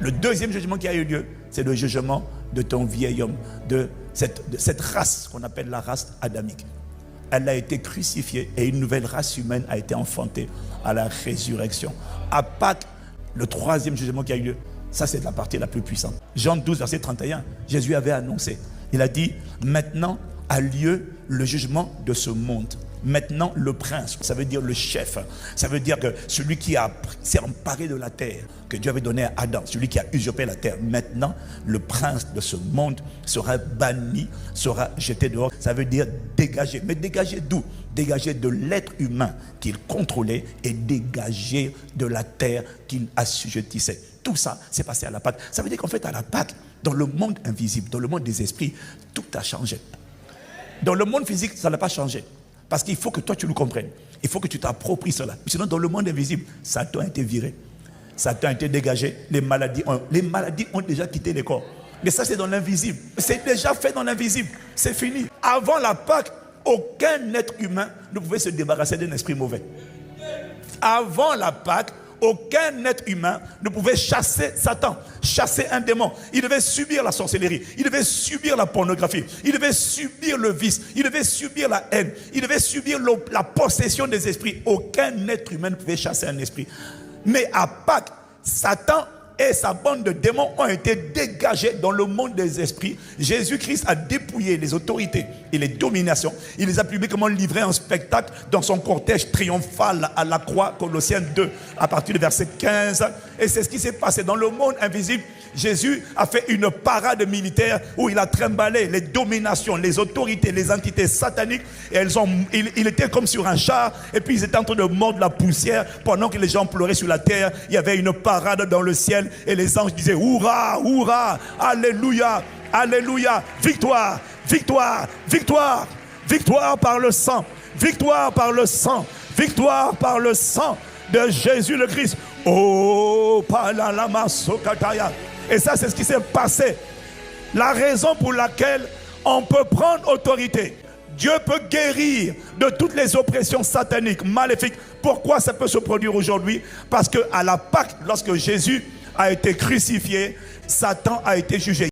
Le deuxième jugement qui a eu lieu, c'est le jugement de ton vieil homme, de cette race qu'on appelle la race adamique. Elle a été crucifiée et une nouvelle race humaine a été enfantée à la résurrection. À Pâques, le troisième jugement qui a eu lieu, ça c'est la partie la plus puissante. Jean 12, verset 31, Jésus avait annoncé, il a dit, maintenant a lieu le jugement de ce monde. Maintenant le prince, ça veut dire le chef, ça veut dire que celui qui s'est emparé de la terre, que Dieu avait donné à Adam, celui qui a usurpé la terre, maintenant le prince de ce monde sera banni, sera jeté dehors, ça veut dire dégagé. Mais dégagé d'où? Dégagé de l'être humain qu'il contrôlait et dégagé de la terre qu'il assujettissait. Tout ça s'est passé à la Pâque. Ça veut dire qu'en fait à la Pâque, dans le monde invisible, dans le monde des esprits, tout a changé. Dans le monde physique, ça n'a pas changé. Parce qu'il faut que toi tu le comprennes. Il faut que tu t'appropries cela. Sinon dans le monde invisible, Satan a été viré. Satan a été dégagé. Les maladies ont déjà quitté les corps. Mais ça c'est dans l'invisible. C'est déjà fait dans l'invisible. C'est fini. Avant la Pâque, aucun être humain ne pouvait se débarrasser d'un esprit mauvais. Avant la Pâque, aucun être humain ne pouvait chasser Satan, chasser un démon. Il devait subir la sorcellerie, il devait subir la pornographie, il devait subir le vice, il devait subir la haine, il devait subir la possession des esprits. Aucun être humain ne pouvait chasser un esprit. Mais à Pâques, Satan et sa bande de démons ont été dégagés dans le monde des esprits. Jésus-Christ a dépouillé les autorités et les dominations. Il les a publiquement livrés en spectacle dans son cortège triomphal à la croix, Colossiens 2, à partir du verset 15. Et c'est ce qui s'est passé dans le monde invisible. Jésus a fait une parade militaire où il a trimballé les dominations, les autorités, les entités sataniques. Et il était comme sur un char. Et puis ils étaient en train de mordre la poussière. Pendant que les gens pleuraient sur la terre, il y avait une parade dans le ciel. Et les anges disaient, Hourra, Hourra, Alléluia, Alléluia, victoire, victoire, victoire, victoire par le sang, victoire par le sang, victoire par le sang de Jésus le Christ. Oh, palalama sokataya. Et ça, c'est ce qui s'est passé. La raison pour laquelle on peut prendre autorité. Dieu peut guérir de toutes les oppressions sataniques, maléfiques. Pourquoi ça peut se produire aujourd'hui? Parce qu'à la Pâque, lorsque Jésus a été crucifié, Satan a été jugé.